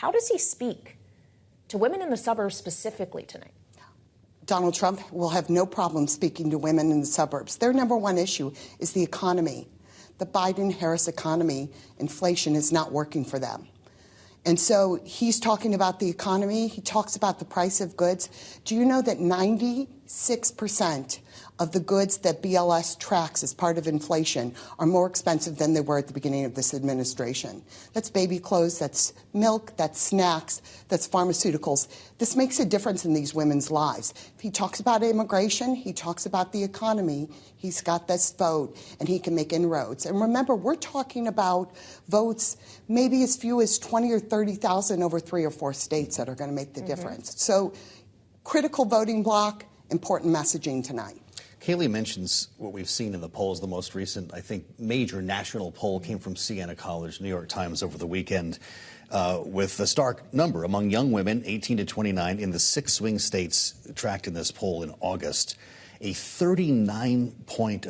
How does he speak to women in the suburbs specifically tonight? Donald Trump will have no problem speaking to women in the suburbs. Their number one issue is the economy. The Biden-Harris economy, inflation is not working for them. And so he's talking about the economy. He talks about the price of goods. Do you know that 96% of the goods that BLS tracks as part of inflation are more expensive than they were at the beginning of this administration? That's baby clothes, that's milk, that's snacks, that's pharmaceuticals. This makes a difference in these women's lives. If he talks about immigration, he talks about the economy, he's got this vote, and he can make inroads. And remember, we're talking about votes maybe as few as 20 or 30,000 over 3 or 4 states that are going to make the difference. So critical voting bloc, important messaging tonight. Kailey mentions what we've seen in the polls. The most recent, I think, major national poll came from Siena College, New York Times, over the weekend, with a stark number among young women, 18 to 29, in the 6 swing states tracked in this poll in August. A 38 point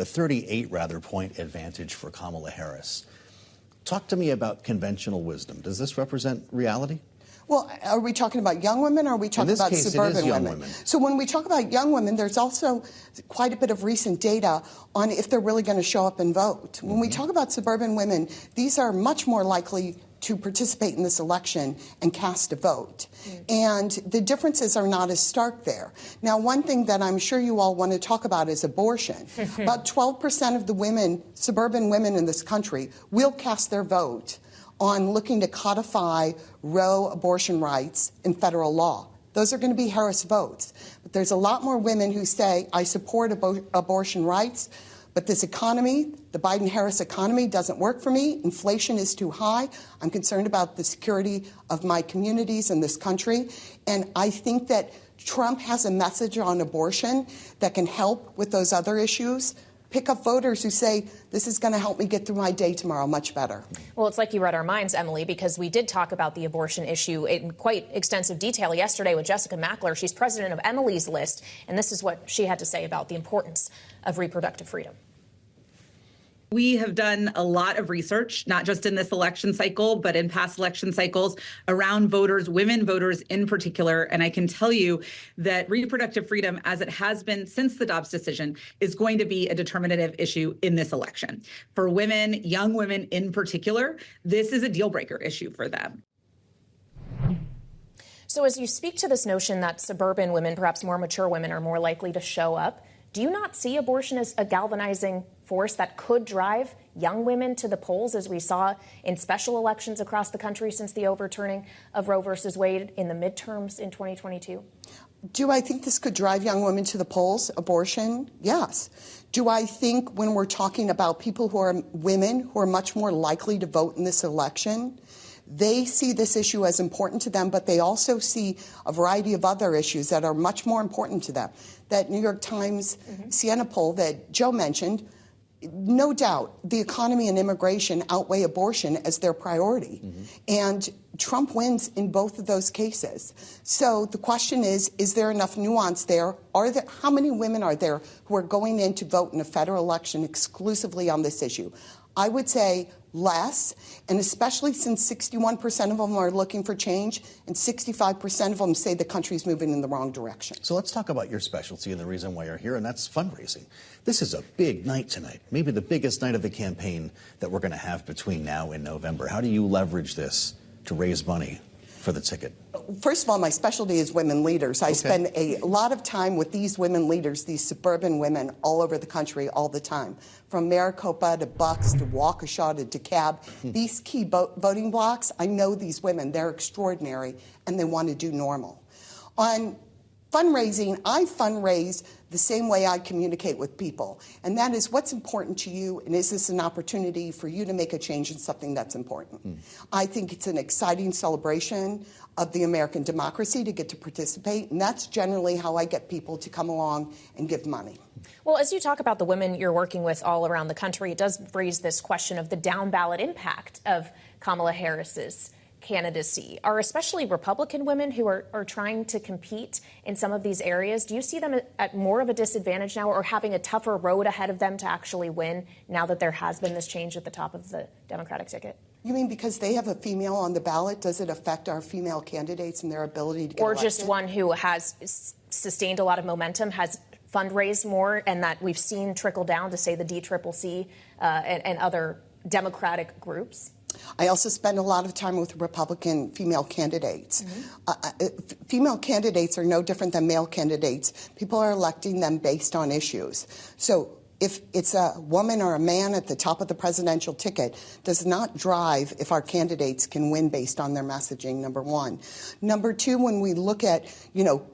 advantage for Kamala Harris. Talk to me about conventional wisdom. Does this represent reality? Well, are we talking about young women or are we talking about suburban women? So when we talk about young women, there's also quite a bit of recent data on if they're really going to show up and vote. When we talk about suburban women, these are much more likely to participate in this election and cast a vote. And the differences are not as stark there. Now, one thing that I'm sure you all want to talk about is abortion. About 12% of the women, suburban women in this country, will cast their vote on looking to codify Roe abortion rights in federal law. Those are going to be Harris votes. But there's a lot more women who say, I support abortion rights, but this economy, the Biden-Harris economy, doesn't work for me. Inflation is too high. I'm concerned about the security of my communities in this country. And I think that Trump has a message on abortion that can help with those other issues. Pick up voters who say, this is going to help me get through my day tomorrow much better. Well, it's like you read our minds, Emily, because we did talk about the abortion issue in quite extensive detail yesterday with Jessica Mackler. She's president of Emily's List, and this is what she had to say about the importance of reproductive freedom. We have done a lot of research, not just in this election cycle, but in past election cycles around voters, women voters in particular. And I can tell you that reproductive freedom, as it has been since the Dobbs decision, is going to be a determinative issue in this election. For women, young women in particular, this is a deal breaker issue for them. So as you speak to this notion that suburban women, perhaps more mature women, are more likely to show up, do you not see abortion as a galvanizing force that could drive young women to the polls, as we saw in special elections across the country since the overturning of Roe versus Wade in the midterms in 2022? Do I think this could drive young women to the polls? Abortion? Yes. Do I think when we're talking about people who are women who are much more likely to vote in this election, they see this issue as important to them, but they also see a variety of other issues that are much more important to them. That New York Times Siena poll that Joe mentioned, no doubt the economy and immigration outweigh abortion as their priority. And Trump wins in both of those cases. So the question is there enough nuance there? How many women are there who are going in to vote in a federal election exclusively on this issue? I would say less, and especially since 61% of them are looking for change and 65% of them say the country's moving in the wrong direction. So let's talk about your specialty and the reason why you're here, and that's fundraising. This is a big night tonight, maybe the biggest night of the campaign that we're going to have between now and November. How do you leverage this to raise money for the ticket? First of all, my specialty is women leaders. I spend a lot of time with these women leaders, these suburban women all over the country all the time, from Maricopa to Bucks to Waukesha to DeKalb. These key voting blocks, I know these women. They're extraordinary, and they want to do normal. On fundraising, I fundraise the same way I communicate with people, and that is what's important to you, and is this an opportunity for you to make a change in something that's important? I think it's an exciting celebration of the American democracy to get to participate, and that's generally how I get people to come along and give money. Well, as you talk about the women you're working with all around the country, it does raise this question of the down-ballot impact of Kamala Harris's candidacy. Are especially Republican women who are trying to compete in some of these areas, do you see them at more of a disadvantage now, or having a tougher road ahead of them to actually win now that there has been this change at the top of the Democratic ticket? You mean because they have a female on the ballot, does it affect our female candidates and their ability to get elected? Or just one who has sustained a lot of momentum, has fundraised more, and that we've seen trickle down to, say, the DCCC and other Democratic groups? I also spend a lot of time with Republican female candidates. Female candidates are no different than male candidates. People are electing them based on issues. So if it's a woman or a man at the top of the presidential ticket, does not drive if our candidates can win based on their messaging, number one. Number two, when we look at,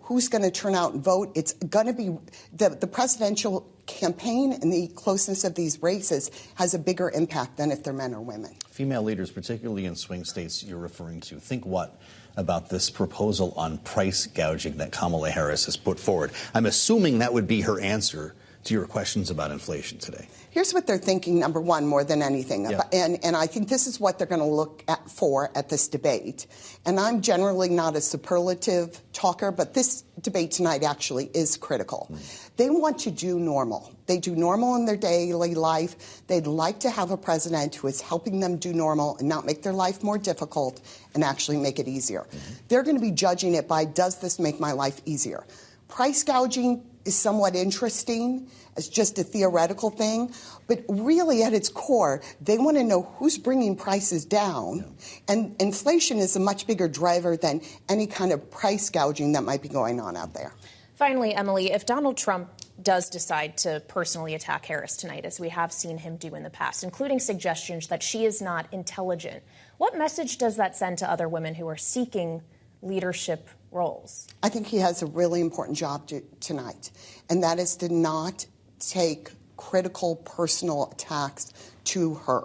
who's going to turn out and vote, it's going to be the presidential campaign and the closeness of these races has a bigger impact than if they're men or women. Female leaders, particularly in swing states you're referring to, think what about this proposal on price gouging that Kamala Harris has put forward? I'm assuming that would be her answer to your questions about inflation today. Here's what they're thinking, number one, more than anything. Yeah. And I think this is what they're going to look at this debate. And I'm generally not a superlative talker, but this debate tonight actually is critical. They want to do normal. They do normal in their daily life. They'd like to have a president who is helping them do normal and not make their life more difficult and actually make it easier. They're going to be judging it by, does this make my life easier? Price gouging is somewhat interesting as just a theoretical thing, but really at its core, they want to know who's bringing prices down, and inflation is a much bigger driver than any kind of price gouging that might be going on out there. Finally, Emily, if Donald Trump does decide to personally attack Harris tonight, as we have seen him do in the past, including suggestions that she is not intelligent, what message does that send to other women who are seeking leadership roles? I think he has a really important job tonight, and that is to not take critical personal attacks to her.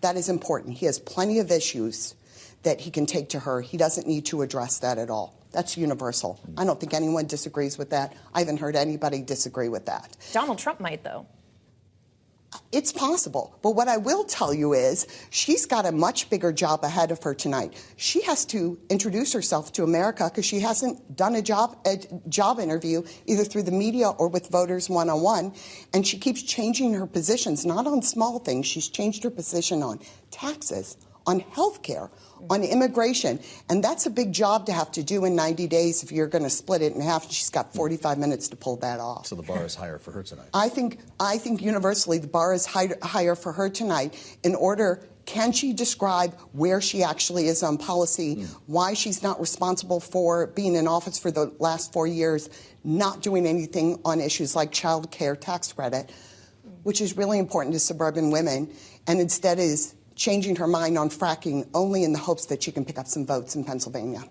That is important. He has plenty of issues that he can take to her. He doesn't need to address that at all. That's universal. I don't think anyone disagrees with that. I haven't heard anybody disagree with that. Donald Trump might, though. It's possible. But what I will tell you is she's got a much bigger job ahead of her tonight. She has to introduce herself to America because she hasn't done a job interview either through the media or with voters one-on-one. And she keeps changing her positions, not on small things. She's changed her position on taxes, on health care, on immigration. And that's a big job to have to do in 90 days if you're going to split it in half. She's got 45 minutes to pull that off. So the bar is higher for her tonight. I think universally the bar is higher for her tonight. Can she describe where she actually is on policy, why she's not responsible for being in office for the last 4 years, not doing anything on issues like child care tax credit, which is really important to suburban women, and instead is changing her mind on fracking only in the hopes that she can pick up some votes in Pennsylvania.